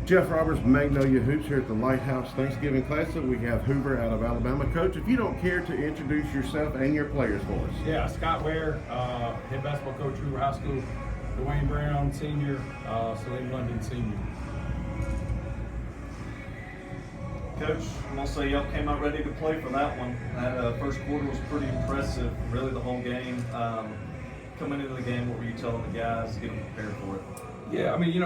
Jeff Roberts, Magnolia Hoops here at the Lighthouse Thanksgiving Classic. We have Hoover out of Alabama. Coach, if you don't care to introduce yourself and your players for us. Yeah, Scott Ware, head basketball coach, Hoover High School. Dewayne Brown, senior. Salim London, senior. Coach, I'm going to say y'all came out ready to play for that one. That first quarter was pretty impressive, really the whole game. Coming into the game, what were you telling the guys to get them prepared for it? Yeah, I mean,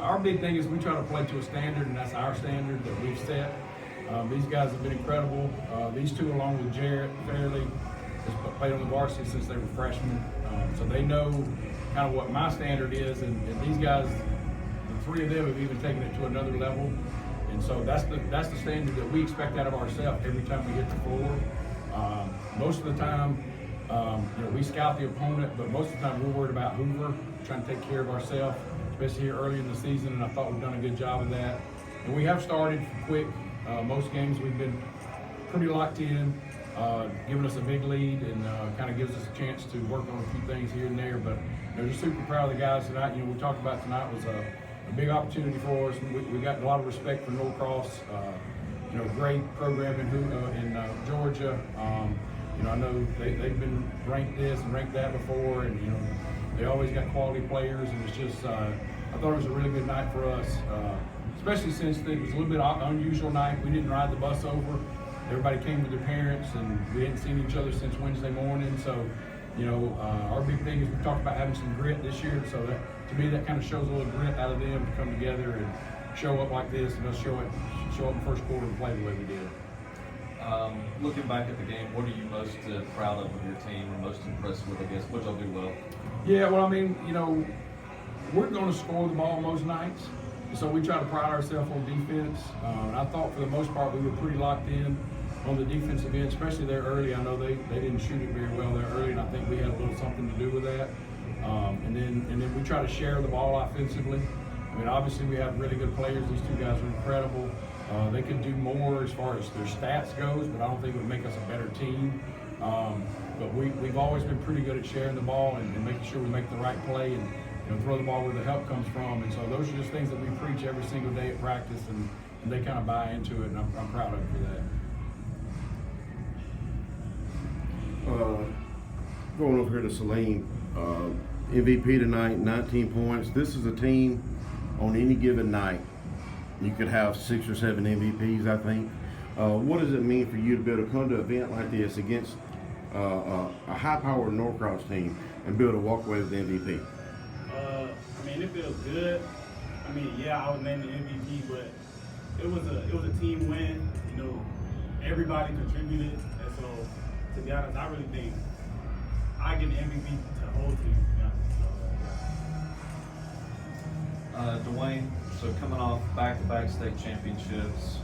our big thing is we try to play to a standard, and that's our standard that we've set. These guys have been incredible. These two, along with Jarrett Fairley, has played on the varsity since they were freshmen. So they know kind of what my standard is, and these guys, the three of them have even taken it to another level. And so that's the standard that we expect out of ourselves every time we hit the floor. Most of the time, we scout the opponent, but most of the time we're worried about Hoover, trying to take care of ourselves, especially here early in the season, and I thought we've done a good job of that. And we have started quick. Most games we've been pretty locked in, giving us a big lead, and kind of gives us a chance to work on a few things here and there. But just super proud of the guys tonight. We talked about tonight was a big opportunity for us. We got a lot of respect for Norcross. Great program in Georgia. I know they've been ranked this and ranked that before, and they always got quality players, and it's just I thought it was a really good night for us, especially since it was a little bit unusual night. We didn't ride the bus over. Everybody came with their parents, and we hadn't seen each other since Wednesday morning. So, our big thing is we talked about having some grit this year. So that, to me, that kind of shows a little grit out of them to come together and show up like this, and us show up in the first quarter and play the way we did. Looking back at the game, what are you most proud of your team, or most impressed with, I guess? What y'all do well? Yeah, well, we're going to score the ball most nights, so we try to pride ourselves on defense. And I thought for the most part we were pretty locked in on the defensive end, especially there early. I know they didn't shoot it very well there early, and I think we had a little something to do with that. And then we try to share the ball offensively. Obviously we have really good players. These two guys are incredible. They could do more as far as their stats goes, but I don't think it would make us a better team. But we've always been pretty good at sharing the ball and making sure we make the right play and throw the ball where the help comes from. And so those are just things that we preach every single day at practice, and they kind of buy into it, and I'm proud of them for that. Going over here to Salim, MVP tonight, 19 points. This is a team on any given night. You could have 6 or 7 MVPs, I think. What does it mean for you to be able to come to an event like this against a high-powered Norcross team and be able to walk away with the MVP? It feels good. I was named the MVP, but it was a team win. Everybody contributed, and so to be honest, I really think I give the MVP to the whole team. Dewayne, so coming off back-to-back state championships,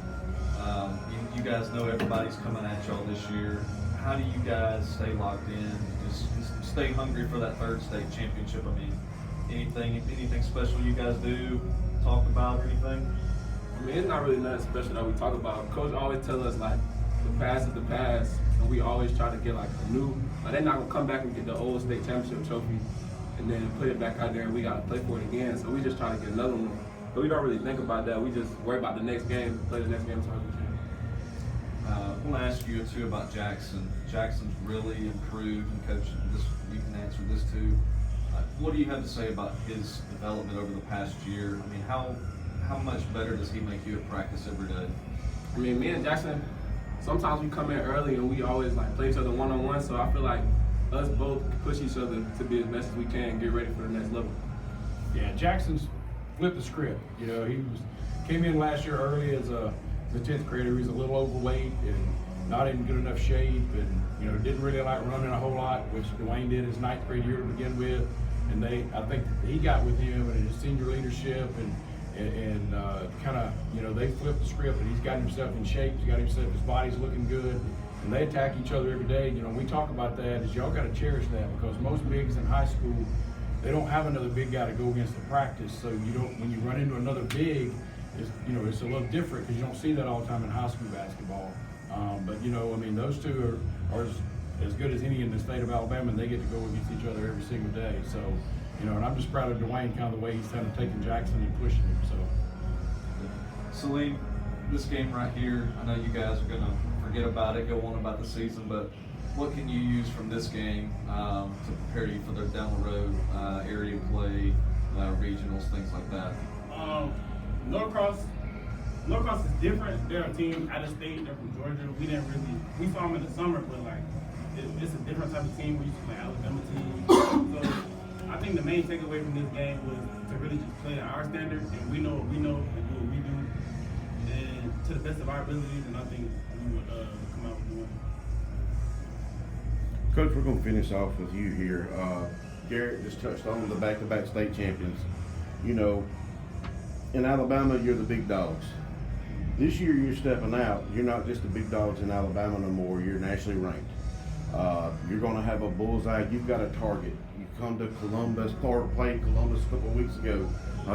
you guys know everybody's coming at y'all this year. How do you guys stay locked in, just stay hungry for that third state championship? Anything special you guys do, talk about or anything? It's not really nothing special that we talk about. Coach always tells us the past is the past, and we always try to get a new. They're not gonna come back and get the old state championship trophy and then put it back out there, and we gotta play for it again. So we just try to get another one. But we don't really think about that. We just worry about the next game, play the next game, so we can. I want to ask you too about Jackson. Jackson's really improved, and Coach, you can answer this too. What do you have to say about his development over the past year? How much better does he make you at practice every day? Me and Jackson, sometimes we come in early and we always play each other one-on-one. So I feel like us both push each other to be as best as we can and get ready for the next level. Yeah, Jackson's flipped the script. He came in last year early as a 10th grader. He was a little overweight and not in good enough shape, and didn't really like running a whole lot, which Dewayne did his 9th grade year to begin with. And I think he got with him and his senior leadership and they flipped the script, and he's got himself in shape. His body's looking good, and they attack each other every day. We talk about that, is y'all got to cherish that, because most bigs in high school, they don't have another big guy to go against the practice. So when you run into another big, it's a little different, because you don't see that all the time in high school basketball. But those two are as good as any in the state of Alabama, and they get to go against each other every single day. So, and I'm just proud of Dewayne, kind of the way he's kind of taking Jackson and pushing him. So. Salim, this game right here, I know you guys are going to forget about it, go on about the season, but what can you use from this game to prepare you for the down the road area play, regionals, things like that? Norcross is different. They're a team out of state. They're from Georgia. We saw them in the summer, but like it's a different type of team. We used to play Alabama team. So I think the main takeaway from this game was to really just play at our standard, and we know what we know and do what we do, and to the best of our abilities. And I think we would come out with a win. Coach, we're going to finish off with you here. Garrett just touched on the back-to-back state champions. You know, in Alabama, you're the big dogs. This year, you're stepping out. You're not just the big dogs in Alabama no more. You're nationally ranked. You're going to have a bullseye. You've got a target. You come to Columbus, or played Columbus a couple of weeks ago.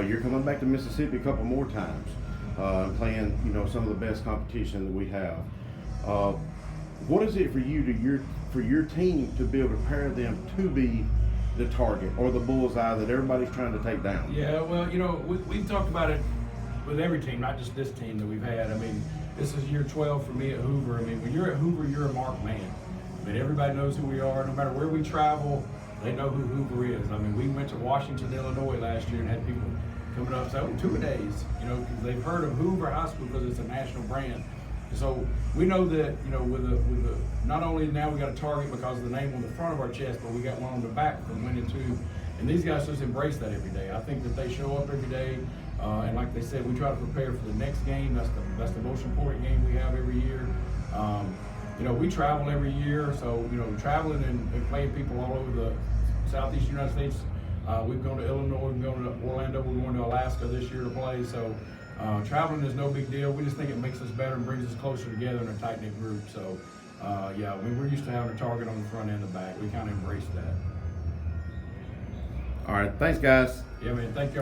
You're coming back to Mississippi a couple more times, playing, you know, some of the best competition that we have. What is it for you for your team to be able to prepare them to be the target or the bullseye that everybody's trying to take down? Yeah, well, you know, we've talked about it with every team, not just this team that we've had. I mean, this is year 12 for me at Hoover. I mean, when you're at Hoover, you're a marked man. I mean, everybody knows who we are. No matter where we travel, they know who Hoover is. I mean, we went to Washington, Illinois last year and had people coming up saying, oh, two-a-days, you know, because they've heard of Hoover High School because it's a national brand. So we know that, you know, with the not only now we got a target because of the name on the front of our chest, but we got one on the back from winning two. And these guys just embrace that every day. I think that they show up every day, and like they said, we try to prepare for the next game. That's the most important game we have every year. You know, we travel every year, so you know, traveling and playing people all over the southeast United States. We've gone to Illinois, we've gone to Orlando, we're going to Alaska this year to play. So traveling is no big deal. We just think it makes us better and brings us closer together in a tight-knit group. So yeah, I mean, we're used to having a target on the front and the back. We kind of embrace that. All right, thanks, guys. Yeah, man, thank you.